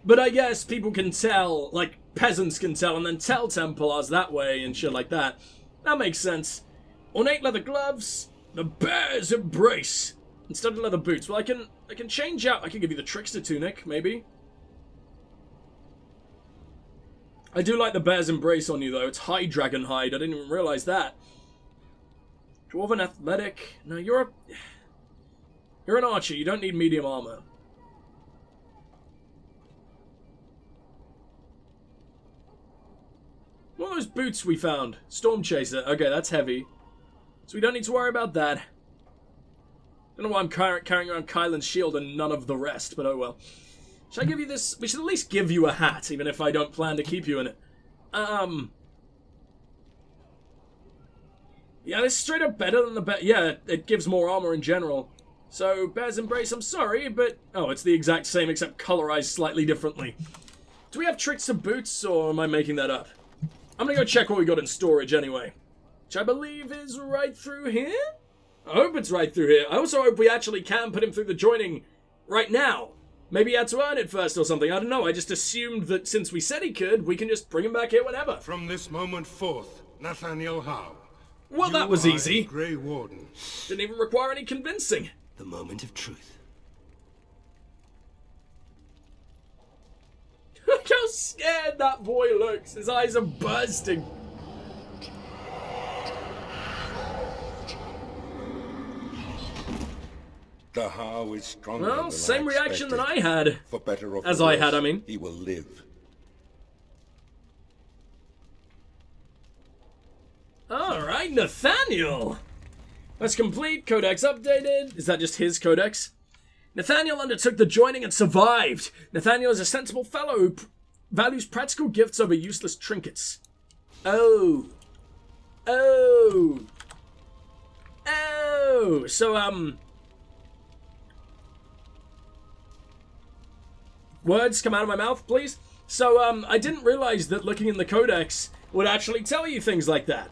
But I guess people can tell, like, peasants can tell, and then tell Templars that way and shit like that. That makes sense. Ornate leather gloves, the bear's embrace. Instead of leather boots. Well, I can change out. I can give you the trickster tunic, maybe. I do like the bear's embrace on you, though. It's high dragon hide. I didn't even realize that. Dwarven athletic. No, you're an archer. You don't need medium armor. What are those boots we found? Storm Chaser. Okay, that's heavy. So we don't need to worry about that. Don't know why I'm carrying around Kylan's shield and none of the rest, but oh well. Should I give you this? We should at least give you a hat, even if I don't plan to keep you in it. Yeah, this is straight up better than the bear. Yeah, it gives more armor in general. So, Bear's Embrace, I'm sorry, but... Oh, it's the exact same, except colorized slightly differently. Do we have tricks of boots, or am I making that up? I'm gonna go check what we got in storage anyway. Which I believe is right through here? I hope it's right through here. I also hope we actually can put him through the joining right now. Maybe he had to earn it first or something. I don't know. I just assumed that since we said he could, we can just bring him back here whenever. From this moment forth, Nathaniel Howe. Well, that was easy. Grey Wardens. Didn't even require any convincing. The moment of truth. Look how scared that boy looks. His eyes are bursting. The Howe is stronger Well, than same I reaction that I expected. had. For better or for As worse, I had, I mean. He will live. Alright, Nathaniel. That's complete. Codex updated. Is that just his codex? Nathaniel undertook the joining and survived. Nathaniel is a sensible fellow who values practical gifts over useless trinkets. Oh. Oh. Oh. So, words come out of my mouth, please. So, I didn't realize that looking in the codex would actually tell you things like that.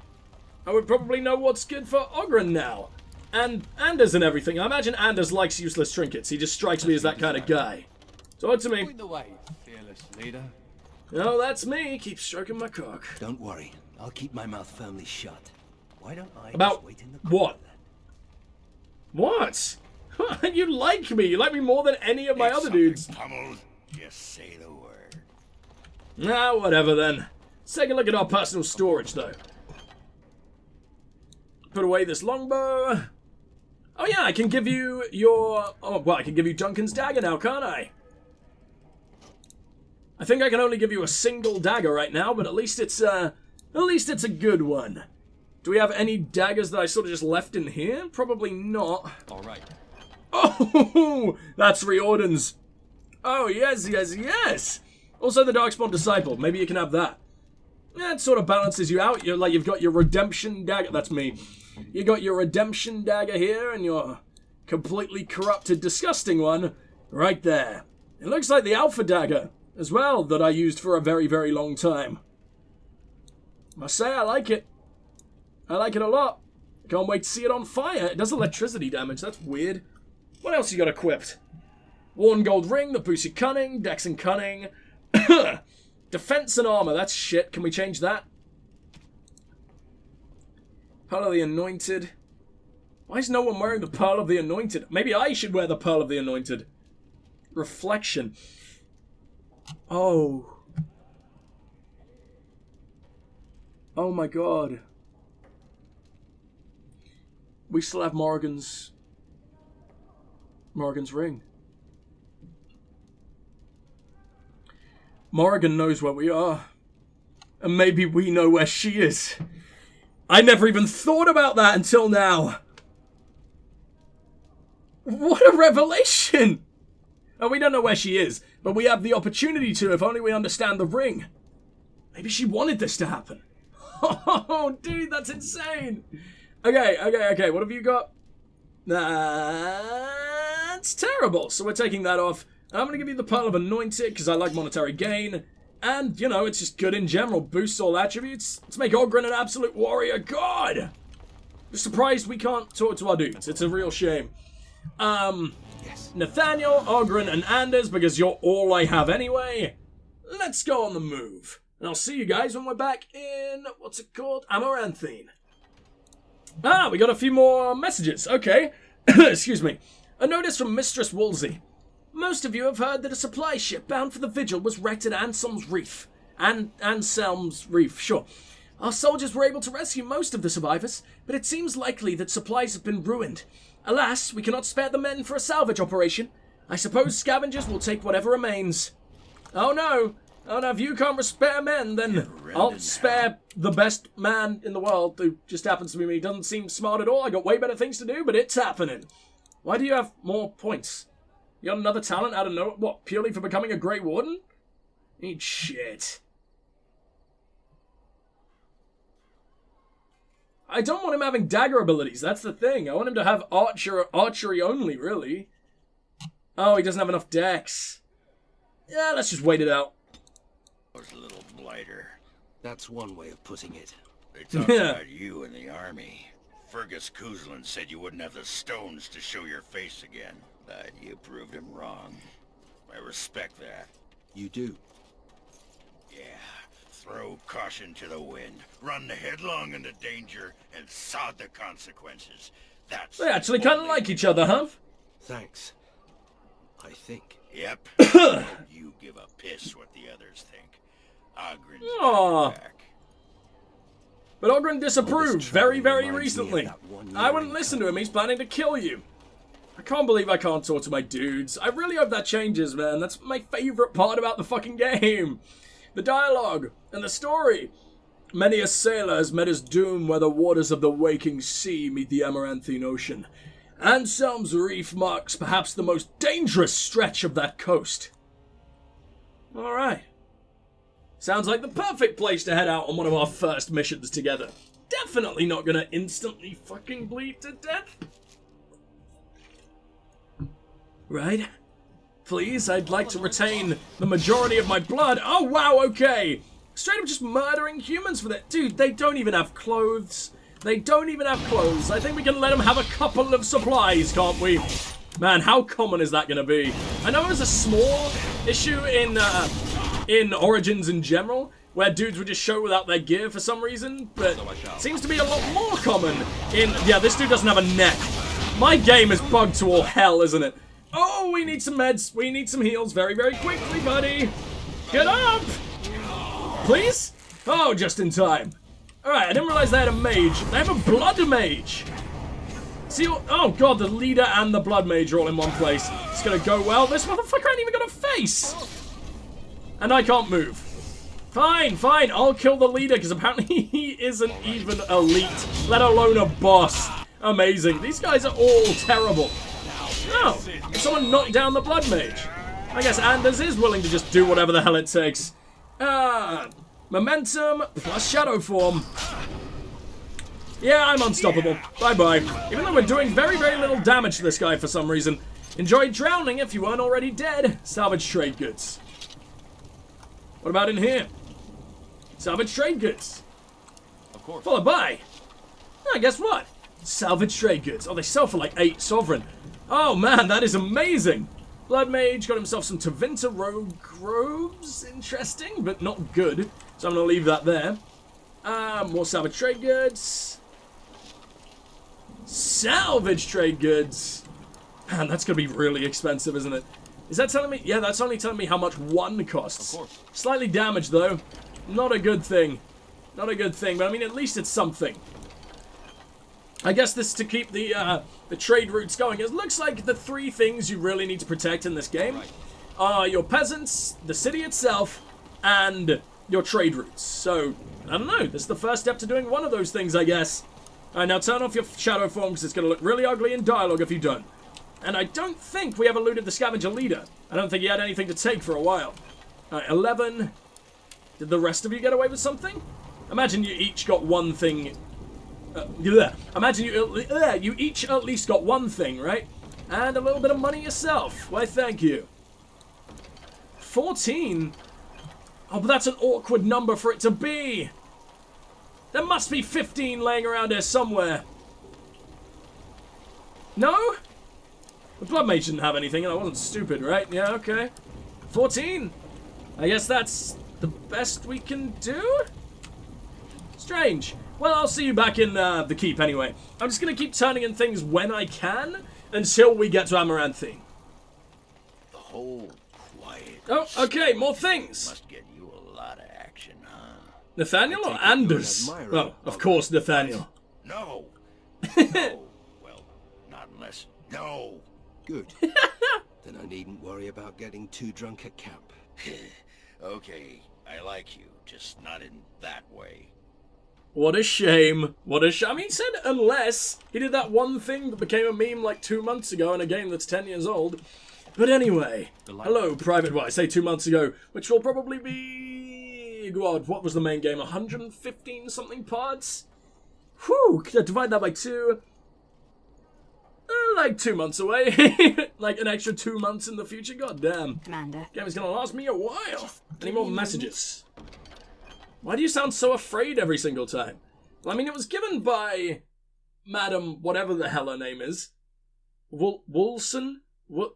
I would probably know what's good for Ogren now. And Anders and everything. I imagine Anders likes useless trinkets. He just strikes me as that kind of guy. So on to me. Point the way, fearless leader. Oh, that's me. Keep stroking my cock. Don't worry. I'll keep my mouth firmly shut. Why don't I About just wait in the corner what? What? You like me. You like me more than any of my other dudes. Pummeled, just say the word. Ah, whatever then. Let's take a look at our personal storage, though. Put away this longbow. Oh yeah, I can give you your... Oh, well, I can give you Duncan's dagger now, can't I? I think I can only give you a single dagger right now, but at least it's a good one. Do we have any daggers that I sort of just left in here? Probably not. All right. Oh, that's Grey Wardens. Oh, yes, yes, yes. Also the Darkspawn Disciple. Maybe you can have that. Yeah, it sort of balances you out. You've got your redemption dagger. That's me. You got your redemption dagger here, and your completely corrupted, disgusting one right there. It looks like the alpha dagger as well that I used for a very, very long time. I must say, I like it. I like it a lot. I can't wait to see it on fire. It does electricity damage. That's weird. What else you got equipped? Worn gold ring that boosts your cunning, dex and cunning. Defense and armor. That's shit. Can we change that? Pearl of the Anointed. Why is no one wearing the Pearl of the Anointed? Maybe I should wear the Pearl of the Anointed. Reflection. Oh. Oh my god. We still have Morrigan's ring. Morrigan knows where we are. And maybe we know where she is. I never even thought about that until now. What a revelation! Oh, we don't know where she is, but we have the opportunity to if only we understand the ring. Maybe she wanted this to happen. Oh, dude, that's insane. Okay, what have you got? That's terrible. So we're taking that off. I'm going to give you the Pearl of Anointed because I like monetary gain. And, you know, it's just good in general. Boosts all attributes. Let's make Ogren an absolute warrior god. Just surprised we can't talk to our dudes. It's a real shame. Yes. Nathaniel, Ogren, and Anders, because you're all I have anyway. Let's go on the move. And I'll see you guys when we're back in, what's it called? Amaranthine. Ah, we got a few more messages. Okay. Excuse me. A notice from Mistress Woolsey. Most of you have heard that a supply ship bound for the Vigil was wrecked at Anselm's Reef. Anselm's Reef, sure. Our soldiers were able to rescue most of the survivors, but it seems likely that supplies have been ruined. Alas, we cannot spare the men for a salvage operation. I suppose scavengers will take whatever remains. Oh no! Oh no, if you can't spare men, then I'll spare the best man in the world, who just happens to be me. Doesn't seem smart at all. I got way better things to do, but it's happening. Why do you have more points? You got another talent out of nowhere? What, purely for becoming a Grey Warden? Eat shit. I don't want him having dagger abilities, that's the thing. I want him to have archery only, really. Oh, he doesn't have enough dex. Yeah, let's just wait it out. Was a little blighter. That's one way of putting it. They talked about you in the army. Fergus Kuzlin said you wouldn't have the stones to show your face again. But you proved him wrong. I respect that. You do. Yeah. Throw caution to the wind. Run headlong into danger and sod the consequences. That's... They actually kind of like each other, huh? Thanks. I think. Yep. You give a piss what the others think. Ogren's Aww. back. But Ogren disapproved very, very recently. I wouldn't listen to him. He's planning to kill you. I can't believe I can't talk to my dudes. I really hope that changes, man. That's my favorite part about the fucking game. The dialogue and the story. Many a sailor has met his doom where the waters of the waking sea meet the Amaranthine Ocean. Anselm's Reef marks perhaps the most dangerous stretch of that coast. Alright. Sounds like the perfect place to head out on one of our first missions together. Definitely not gonna instantly fucking bleed to death. Right? Please, I'd like to retain the majority of my blood. Oh, wow, okay. Straight up just murdering humans for that. Dude, they don't even have clothes. They don't even have clothes. I think we can let them have a couple of supplies, can't we? Man, how common is that going to be? I know it was a small issue in Origins in general, where dudes would just show without their gear for some reason, but it seems to be a lot more common in... Yeah, this dude doesn't have a neck. My game is bugged to all hell, isn't it? Oh, we need some meds. We need some heals very, very quickly, buddy. Get up! Please? Oh, just in time. Alright, I didn't realize they had a mage. They have a blood mage. See, oh god, the leader and the blood mage are all in one place. It's gonna go well. This motherfucker ain't even got a face. And I can't move. Fine, fine, I'll kill the leader, because apparently he isn't even elite, let alone a boss. Amazing. These guys are all terrible. Oh, someone knocked down the blood mage. I guess Anders is willing to just do whatever the hell it takes. Momentum plus shadow form. Yeah, I'm unstoppable. Bye-bye. Even though we're doing very, very little damage to this guy for some reason. Enjoy drowning if you weren't already dead. Salvage trade goods. What about in here? Salvage trade goods. Of course. Followed by... Oh, guess what? Salvage trade goods. Oh, they sell for like 8 sovereign. Oh, man, that is amazing. Blood Mage got himself some Tevinter rogue robes. Interesting, but not good. So I'm going to leave that there. More salvage trade goods. Salvage trade goods. Man, that's going to be really expensive, isn't it? Is that telling me? Yeah, that's only telling me how much one costs. Of course. Slightly damaged, though. Not a good thing. Not a good thing, but I mean, at least it's something. I guess this is to keep the trade routes going. It looks like the 3 things you really need to protect in this game are your peasants, the city itself, and your trade routes. So, I don't know. This is the first step to doing one of those things, I guess. Alright, now turn off your shadow form because it's going to look really ugly in dialogue if you don't. And I don't think we ever looted the scavenger leader. I don't think he had anything to take for a while. Alright, 11. Did the rest of you get away with something? Imagine you each got one thing... Imagine you each at least got one thing, right? And a little bit of money yourself. Why, thank you. 14? Oh, but that's an awkward number for it to be. There must be 15 laying around here somewhere. No? The blood mage didn't have anything, and I wasn't stupid, right? Yeah, okay. 14. I guess that's the best we can do? Strange. Well, I'll see you back in the keep anyway. I'm just going to keep turning in things when I can until we get to Amaranthine. The whole quiet... Oh, okay, more things. Must get you a lot of action, huh? Nathaniel or Anders? Well, of course, Nathaniel. No. No. Well, not unless... No. Good. Then I needn't worry about getting too drunk at camp. Okay, I like you, just not in that way. What a shame. What a shame. I mean, he said unless he did that one thing that became a meme like 2 months ago in a game that's 10 years old. But anyway, hello, Private. Well, I say 2 months ago, which will probably be... God, what was the main game? 115 something parts? Whew, divide that by 2. Like 2 months away. Like an extra 2 months in the future. God damn. Commander. Game is gonna last me a while. Any more messages? Why do you sound so afraid every single time? Well, I mean, it was given by Madam whatever the hell her name is. Wilson? What?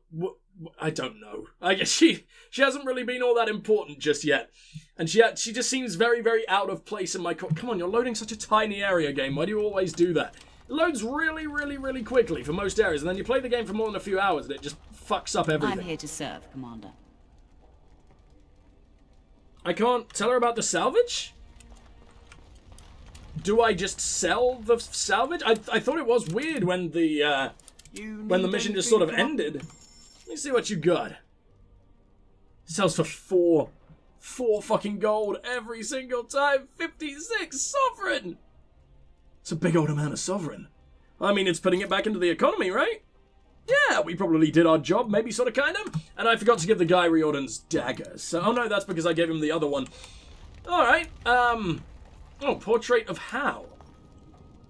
I don't know. I guess she hasn't really been all that important just yet. And she just seems very, very out of place in my... Come on, you're loading such a tiny area game. Why do you always do that? It loads really, really, really quickly for most areas, and then you play the game for more than a few hours, and it just fucks up everything. I'm here to serve, Commander. I can't tell her about the salvage? Do I just sell the salvage? I thought it was weird when the mission just sort of ended. Let me see what you got. Sells for four fucking gold every single time. 56 sovereign! It's a big old amount of sovereign. I mean, it's putting it back into the economy, right? Yeah, we probably did our job, maybe, sort of, kind of. And I forgot to give the guy Riordan's dagger. So, oh no, that's because I gave him the other one. Alright, oh, portrait of How.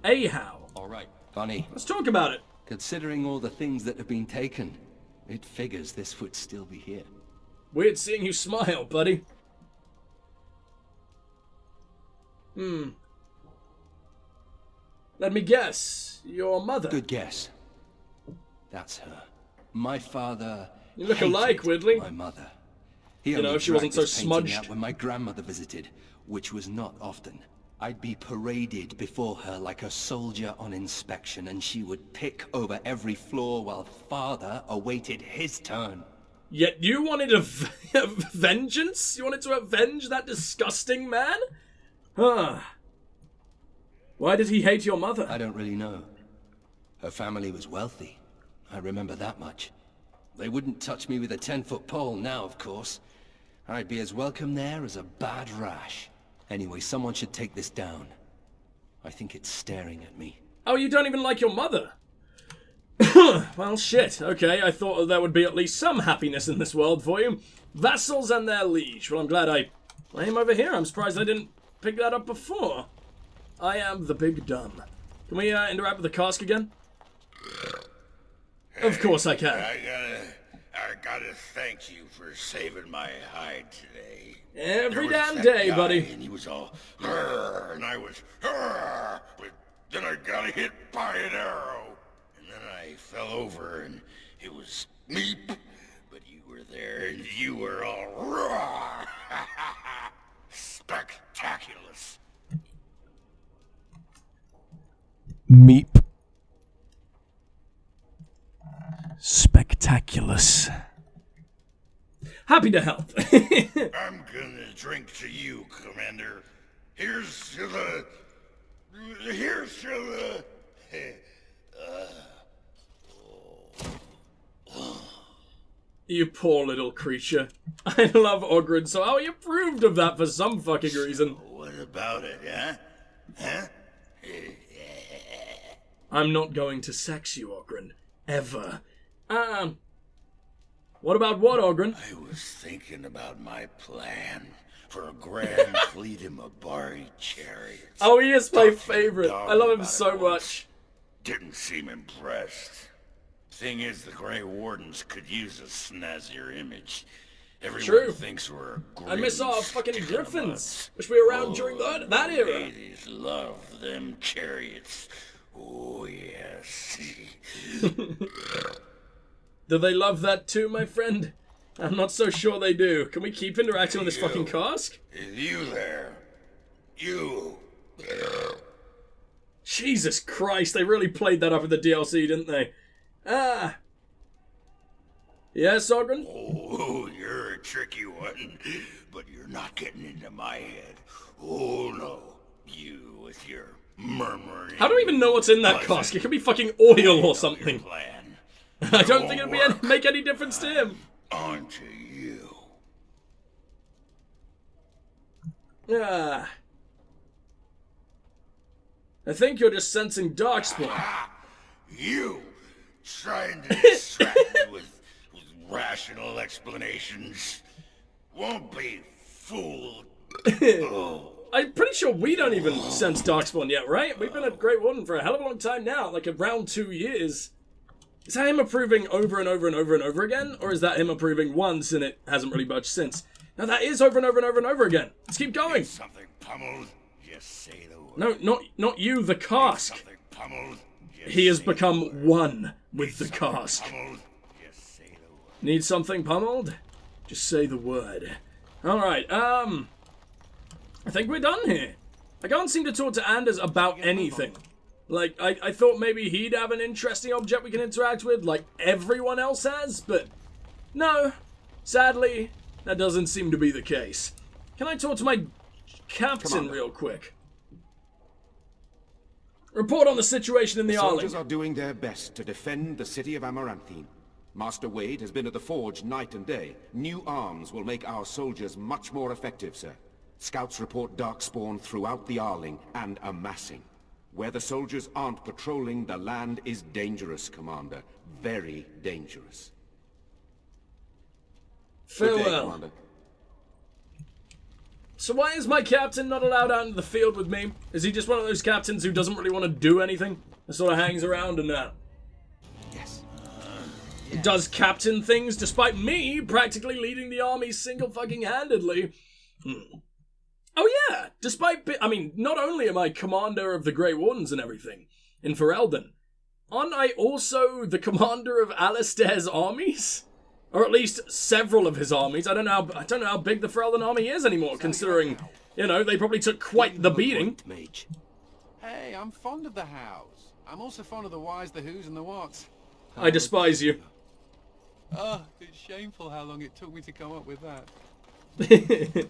A How. Alright, Funny. Let's talk about it. Considering all the things that have been taken, it figures this would still be here. Weird seeing you smile, buddy. Let me guess. Your mother. Good guess. That's her. My father. You look alike, Widley. My mother. He You know, only if she wasn't dragged so this painting smudged. out when my grandmother visited, which was not often. I'd be paraded before her like a soldier on inspection, and she would pick over every floor while father awaited his turn. Yet you wanted a vengeance? You wanted to avenge that disgusting man? Huh. Why did he hate your mother? I don't really know. Her family was wealthy. I remember that much. They wouldn't touch me with a 10-foot pole now, of course. I'd be as welcome there as a bad rash. Anyway, someone should take this down. I think it's staring at me. Oh, you don't even like your mother? Well, shit. Okay, I thought there would be at least some happiness in this world for you. Vassals and their liege. Well, I'm glad I came over here. I'm surprised I didn't pick that up before. I am the big dumb. Can we interact with the cask again? Of course I can. I gotta thank you for saving my hide today. Every There was damn that day, guy, buddy. And he was all, "Grr," and I was, "Grr," but then I got hit by an arrow. And then I fell over, and it was meep. But you were there, and you were all, "Roar." Spectaculous. Meep. Spectaculous. Happy to help. I'm gonna drink to you, Commander. Here's to the... You poor little creature. I love Ogren, so how are you approved of that for some fucking reason? What about it, huh? Huh? I'm not going to sex you, Ogren. Ever. What about what, Ogren? I was thinking about my plan for a grand fleet in Mabari chariots. Oh, he is my Talked to the favorite. dog I love him about so it once. much. Didn't seem impressed. Thing is, the Grey Wardens could use a snazzier image. Everyone True. thinks we're I miss our grims, fucking stick in the griffins. mud. Wish we were around during that era. Ladies love them chariots. Oh, yes. Do they love that too, my friend? I'm not so sure they do. Can we keep interacting on this fucking cask? Is you there? You. Jesus Christ, they really played that up in the DLC, didn't they? Ah. Yes, Ogren? Oh, you're a tricky one, but you're not getting into my head. Oh no, you with your murmuring. How do we even know what's in that cask? It could be fucking oil or something. Plan. I don't think it'll make any difference to him. On to you. Ah. I think you're just sensing Darkspawn. You trying to distract me with rational explanations. Won't be fooled. Oh. I'm pretty sure we don't even sense Darkspawn yet, right? We've been at Grey Warden for a hell of a long time now, like around 2 years. Is that him approving over and over and over and over again? Or is that him approving once and it hasn't really budged since? No, that is over and over and over and over again. Let's keep going. Something pummeled. Just say the word. No, not you, the cask. Something pummeled. He has become one with the cask. Pummeled. Just say the word. Need something pummeled? Just say the word. Alright, I think we're done here. I can't seem to talk to Anders about anything. Like, I thought maybe he'd have an interesting object we can interact with, like everyone else has, but no. Sadly, that doesn't seem to be the case. Can I talk to my captain real quick? Report on the situation in the Arling. Soldiers are doing their best to defend the city of Amaranthine. Master Wade has been at the forge night and day. New arms will make our soldiers much more effective, sir. Scouts report Darkspawn throughout the Arling and amassing. Where the soldiers aren't patrolling, the land is dangerous, Commander. Very dangerous. Good day, Farewell. Commander. So why is my captain not allowed out into the field with me? Is he just one of those captains who doesn't really want to do anything? And sort of hangs around and Yes. does captain things despite me practically leading the army single fucking handedly. Oh yeah, I mean, not only am I commander of the Grey Wardens and everything in Ferelden, aren't I also the commander of Alistair's armies? Or at least several of his armies. I don't know how big the Ferelden army is anymore, considering, you know, they probably took quite the beating. Mage. Hey, I'm fond of the hows. I'm also fond of the whys, the whos, and the whats. I despise you. Oh, it's shameful how long it took me to come up with that.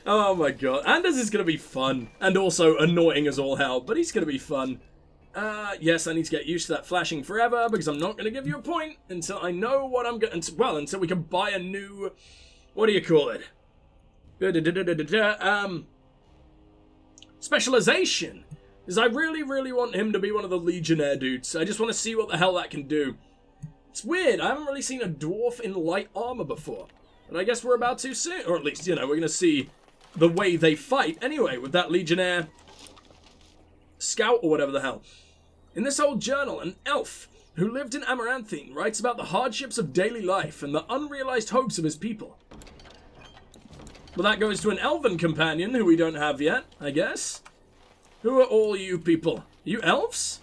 Oh my god. Anders is going to be fun. And also annoying as all hell, but he's going to be fun. Yes, I need to get used to that flashing forever, because I'm not going to give you a point until I know what I'm going to... Well, until we can buy a new... What do you call it? Specialization. Because I really, really want him to be one of the Legionnaire dudes. I just want to see what the hell that can do. It's weird, I haven't really seen a dwarf in light armor before. But I guess we're about to soon. Or at least, you know, we're going to see the way they fight anyway with that Legionnaire scout or whatever the hell. In this old journal, an elf who lived in Amaranthine writes about the hardships of daily life and the unrealized hopes of his people. Well, that goes to an elven companion who we don't have yet, I guess. Who are all you people? You elves?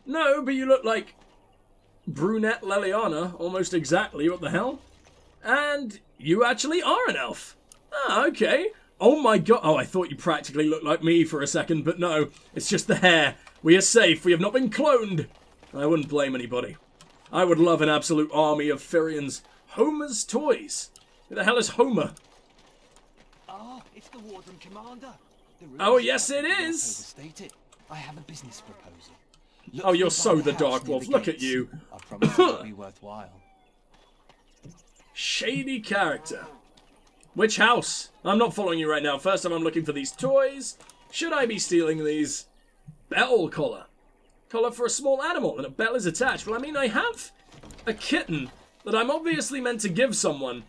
No, but you look like brunette Leliana, almost exactly, what the hell? And you actually are an elf. Ah, okay. Oh my god. Oh, I thought you practically looked like me for a second, but no. It's just the hair. We are safe. We have not been cloned. I wouldn't blame anybody. I would love an absolute army of Firians. Homer's toys. Who the hell is Homer? Ah, it's the Warden Commander. Oh, yes it is. I have a business proposal. Oh, you're so the Dark Wolf. Look at you. I promise it will be worthwhile. Shady character. Which house? I'm not following you right now. First time I'm looking for these toys. Should I be stealing these? Bell collar. Collar for a small animal and a bell is attached. Well, I mean, I have a kitten that I'm obviously meant to give someone,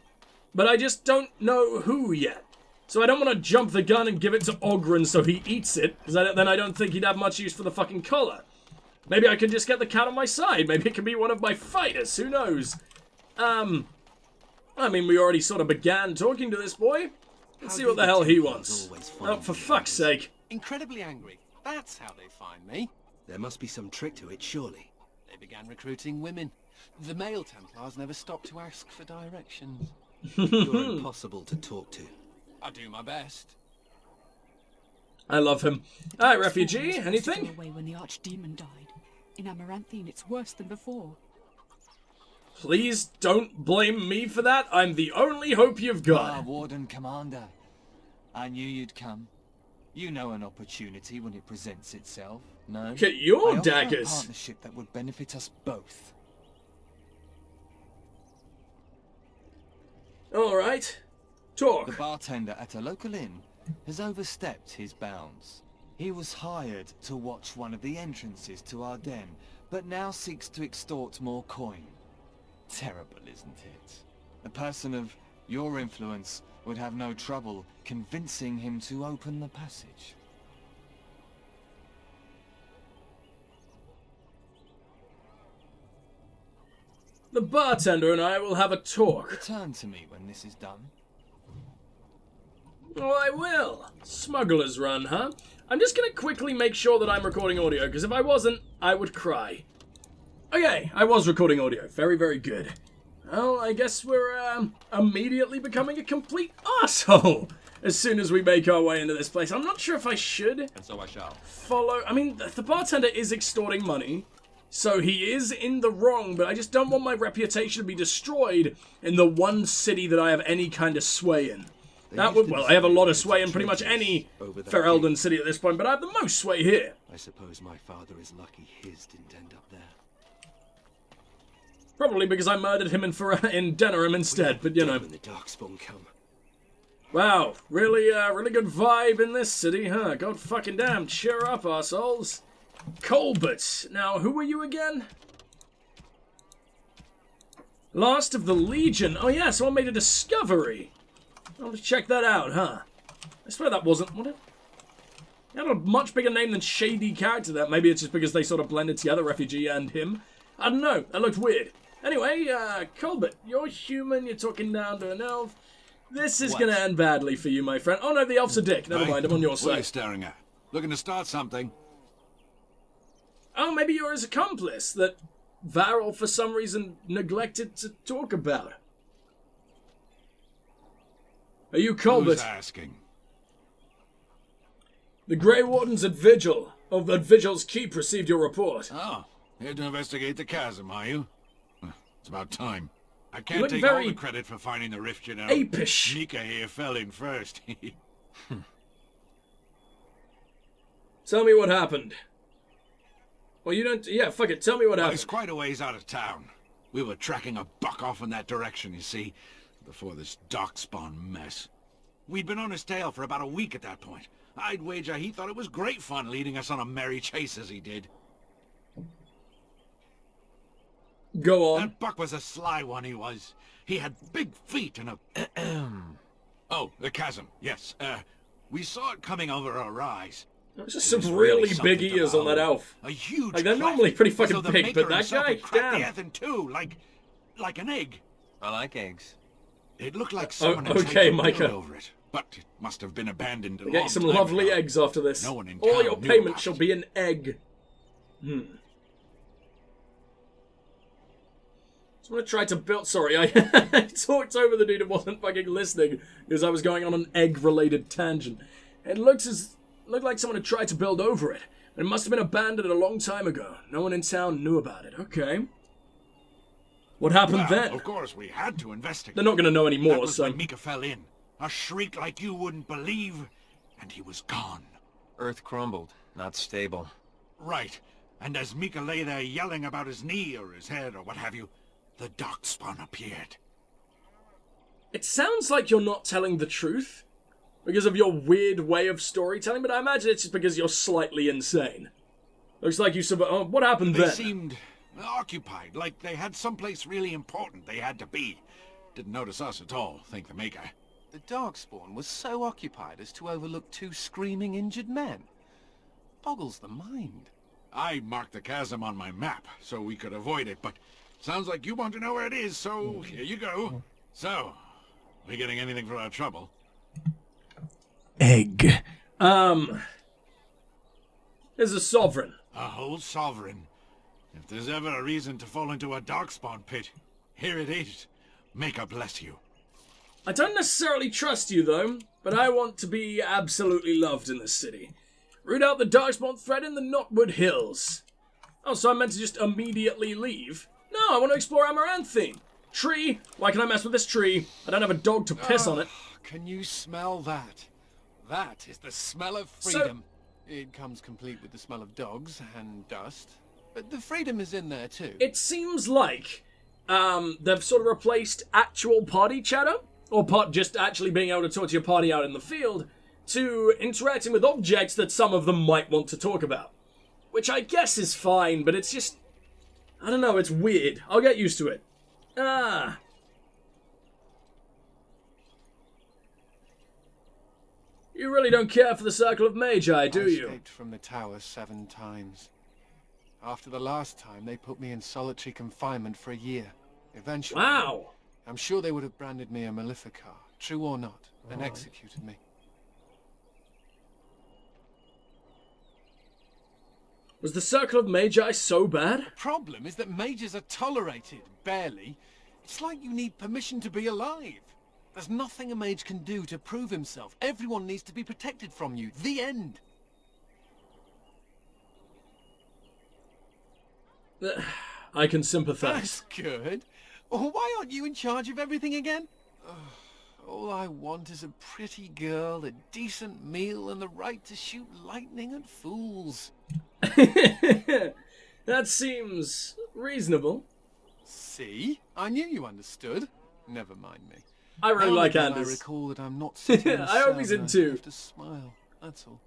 but I just don't know who yet. So I don't want to jump the gun and give it to Ogren so he eats it, because then I don't think he'd have much use for the fucking collar. Maybe I can just get the cat on my side. Maybe it can be one of my fighters. Who knows? I mean, we already sort of began talking to this boy. Let's see what the hell he wants. Oh, for fuck's sake. Incredibly angry. That's how they find me. There must be some trick to it, surely. They began recruiting women. The male Templars never stopped to ask for directions. You're impossible to talk to. I do my best. I love him. Hi, refugee. Spawn was Anything? away when the Archdemon died. In Amaranthine, it's worse than before. Please don't blame me for that. I'm the only hope you've got. Warden Commander. I knew you'd come. You know an opportunity when it presents itself, no? Look at your I offer a daggers. partnership that would benefit us both. All right. The Talk. bartender at a local inn has overstepped his bounds. He was hired to watch one of the entrances to our den, but now seeks to extort more coin. Terrible, isn't it? A person of your influence would have no trouble convincing him to open the passage. The bartender and I will have a talk. Return to me when this is done. Oh, I will. Smuggler's run, huh? I'm just gonna quickly make sure that I'm recording audio, because if I wasn't, I would cry. Okay, I was recording audio. Very, very good. Well, I guess we're, immediately becoming a complete arsehole as soon as we make our way into this place. I'm not sure if I should And so I shall. follow... I mean, the bartender is extorting money, so he is in the wrong, but I just don't want my reputation to be destroyed in the one city that I have any kind of sway in. That would... Well, I have a lot of sway in pretty much any Ferelden city at this point, but I have the most sway here. I suppose my father is lucky his didn't end up there. Probably because I murdered him in Denerim instead, but you know. When the Darkspawn come. Wow, really, really good vibe in this city, huh? God fucking damn, cheer up, arseholes. Colbert. Now, who were you again? Last of the Legion. Oh yeah, someone made a discovery. I'll just check that out, huh? I swear that wasn't... What? It had a much bigger name than Shady Character there. Maybe it's just because they sort of blended together, Refugee and him. I don't know, that looked weird. Anyway, Colbert, you're human, you're talking down to an elf. This is gonna end badly for you, my friend. Oh no, the elf's a dick. Never mind, I'm on your What are you side. staring at? Looking to start something? Oh, maybe you're his accomplice that Varel, for some reason, neglected to talk about. Are you Colbert? Who's asking? The Grey Wardens at Vigil's Keep received your report. Oh, here to investigate the chasm, are you? It's about time. I You can't look take all very the credit for finding the rift, you know. apish. Mika here fell in first. Tell me what happened. Well, you don't... Yeah, fuck it. Tell me what Well, happened. it's quite a ways out of town. We were tracking a buck off in that direction, you see, before this Darkspawn mess. We'd been on his tail for about a week at that point. I'd wager he thought it was great fun leading us on a merry chase as he did. Go on. That buck was a sly one, he was. He had big feet and a... Oh, the chasm, yes. We saw it coming over a rise. There's just It some was really something big to ears on that behold. elf. A huge Like, they're cleft, normally pretty as fucking though the big, maker but that himself guy, had cracked the damn. earth in two, like an egg. I like eggs. It looked like someone had okay, tried to Micah. build over it, but it must have been abandoned a We'll long get some time lovely ago. eggs after this. No one in All town your knew payment about shall it. be an egg. Someone tried to build... Sorry, I talked over the dude who wasn't fucking listening because I was going on an egg-related tangent. It looked like someone had tried to build over it. It must have been abandoned a long time ago. No one in town knew about it. Okay. What happened Well, then? of course, we had to investigate. They're not going to know That anymore, was so... when Mika fell in. A shriek like you wouldn't believe, and he was gone. Earth crumbled, not stable. Right. And as Mika lay there yelling about his knee or his head or what have you, the Darkspawn appeared. It sounds like you're not telling the truth because of your weird way of storytelling, but I imagine it's just because you're slightly insane. Looks like you what happened They then? seemed occupied, like they had someplace really important they had to be. Didn't notice us at all, thank the Maker. The Darkspawn was so occupied as to overlook two screaming injured men. Boggles the mind. I marked the chasm on my map so we could avoid it, but sounds like you want to know where it is, so here you go. So, we getting anything for our trouble? Egg. There's a sovereign. A whole sovereign. If there's ever a reason to fall into a Darkspawn pit, here it is. May God bless you. I don't necessarily trust you, though, but I want to be absolutely loved in this city. Root out the Darkspawn threat in the Knotwood Hills. Oh, so I meant to just immediately leave? No, I want to explore Amaranthine. Tree? Why can I mess with this tree? I don't have a dog to piss on it. Can you smell that? That is the smell of freedom. It comes complete with the smell of dogs and dust. But the freedom is in there too. It seems like they've sort of replaced actual party chatter, or just actually being able to talk to your party out in the field, to interacting with objects that some of them might want to talk about. Which I guess is fine, but it's just... I don't know, it's weird. I'll get used to it. Ah. You really don't care for the Circle of Magi, do you? I escaped from the tower 7 times. After the last time, they put me in solitary confinement for a year. Eventually... Wow. I'm sure they would have branded me a Maleficar, true or not, and executed me. Was the Circle of Magi so bad? The problem is that mages are tolerated, barely. It's like you need permission to be alive. There's nothing a mage can do to prove himself. Everyone needs to be protected from you. The end. I can sympathize. That's good. Why aren't you in charge of everything again? All I want is a pretty girl, a decent meal, and the right to shoot lightning at fools. That seems reasonable. See? I knew you understood. Never mind me. I really like Anders. I recall that I'm not sitting in I hope he's in too. I have to smile. That's all.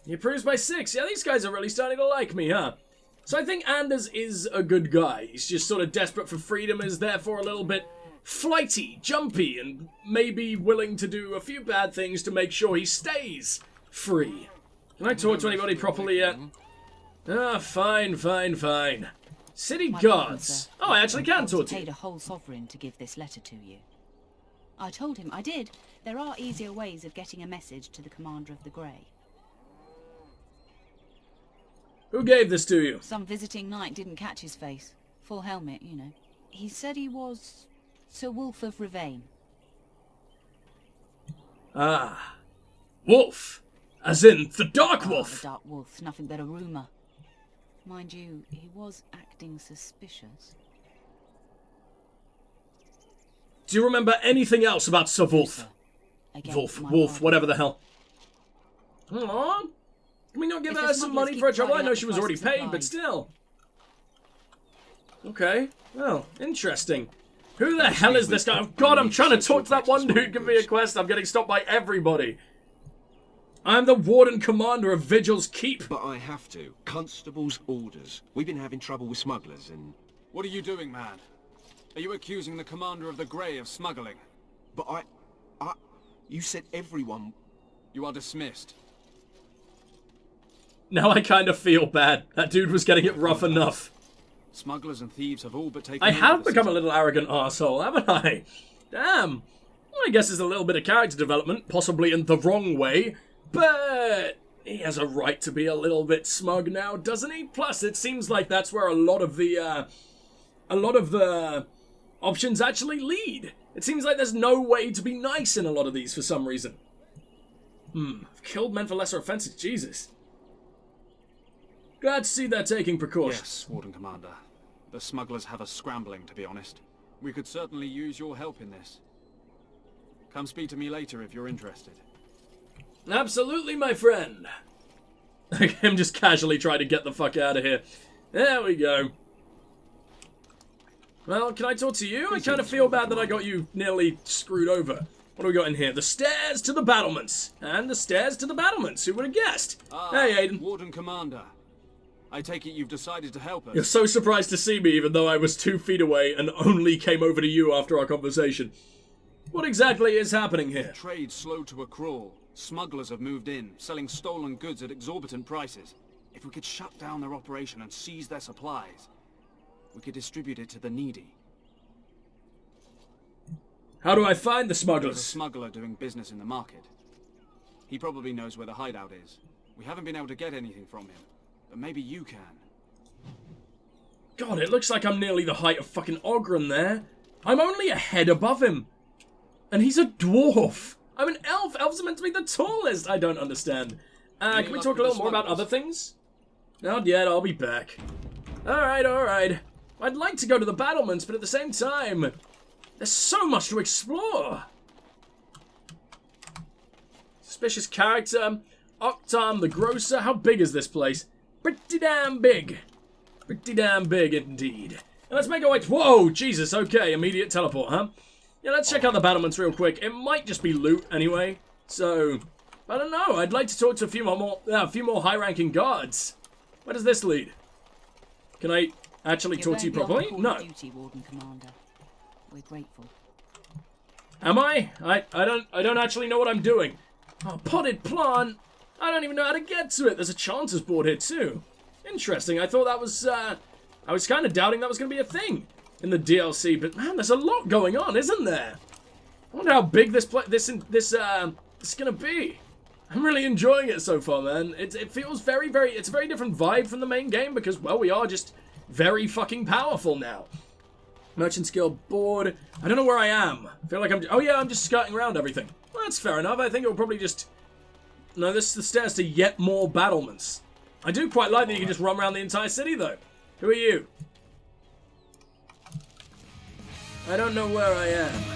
He approves by 6. Yeah, these guys are really starting to like me, huh? So I think Anders is a good guy. He's just sort of desperate for freedom, is therefore a little bit flighty, jumpy, and maybe willing to do a few bad things to make sure he stays free. Can I talk to anybody properly yet? Ah, fine. City guards. Oh, I actually can talk to you. Paid a whole sovereign to give this letter to you. I told him I did. There are easier ways of getting a message to the commander of the Grey. Who gave this to you? Some visiting knight didn't catch his face. Full helmet, you know. He said he was Sir Wolf of Rivane. Ah. Wolf. As in the Dark Wolf. The Dark Wolf's nothing but a rumour. Mind you, he was acting suspicious. Do you remember anything else about Sir Wolf? Wolf, whatever the hell. Aww. Can we not give her some money for her trouble? I know she was already paid, but still. Okay. Well, interesting. Who the hell is this guy? Oh god, I'm trying to talk to that one dude. Give me a quest. I'm getting stopped by everybody. I'm the Warden Commander of Vigil's Keep. But I have to. Constable's orders. We've been having trouble with smugglers and... What are you doing, man? Are you accusing the Commander of the Grey of smuggling? But you said everyone... You are dismissed. Now I kind of feel bad. That dude was getting it rough enough. Smugglers and thieves have all but taken... I have become a little arrogant arsehole, haven't I? Damn. Well, I guess there's a little bit of character development, possibly in the wrong way. But he has a right to be a little bit smug now, doesn't he? Plus, it seems like that's where a lot of the options actually lead. It seems like there's no way to be nice in a lot of these for some reason. I've killed men for lesser offenses, Jesus. Glad to see they're taking precautions. Yes, Warden Commander. The smugglers have us scrambling, to be honest. We could certainly use your help in this. Come speak to me later if you're interested. Absolutely, my friend. I'm just casually trying to get the fuck out of here. There we go. Well, can I talk to you? I kind of feel bad that I got you nearly screwed over. What do we got in here? The stairs to the battlements. And the stairs to the battlements. Who would have guessed? Hey, Aiden. Warden Commander. I take it you've decided to help us. You're so surprised to see me, even though I was 2 feet away and only came over to you after our conversation. What exactly is happening here? Trade slowed to a crawl. Smugglers have moved in, selling stolen goods at exorbitant prices. If we could shut down their operation and seize their supplies, we could distribute it to the needy. How do I find the smugglers? There's a smuggler doing business in the market. He probably knows where the hideout is. We haven't been able to get anything from him, but maybe you can. God, it looks like I'm nearly the height of fucking Ogren there. I'm only a head above him. And he's a dwarf. I'm an elf. Elves are meant to be the tallest. I don't understand. Can we talk a little more about other things? Not yet. I'll be back. Alright, alright. I'd like to go to the battlements, but at the same time, there's so much to explore. Suspicious character. Octam the Grocer. How big is this place? Pretty damn big. Pretty damn big indeed. And let's make our way to... Whoa, Jesus, okay. Immediate teleport, huh? Yeah, let's check out the battlements real quick. It might just be loot anyway. So, I don't know. I'd like to talk to a few more high-ranking guards. Where does this lead? Can I actually talk to you properly? No. Duty, Warden Commander. We're grateful. Am I? I don't actually know what I'm doing. Oh, potted plant. I don't even know how to get to it. There's a chances board here too. Interesting. I thought that was I was kind of doubting that was going to be a thing in the DLC, but man, there's a lot going on, isn't there? I wonder how big this is going to be. I'm really enjoying it so far, man. It feels very, it's a very different vibe from the main game because, well, we are just very fucking powerful now. Merchant's Guild board. I don't know where I am. I feel like I'm just skirting around everything. Well, that's fair enough. I think it'll probably just... No, this is the stairs to yet more battlements. I do quite like that you can just run around the entire city, though. Who are you? I don't know where I am.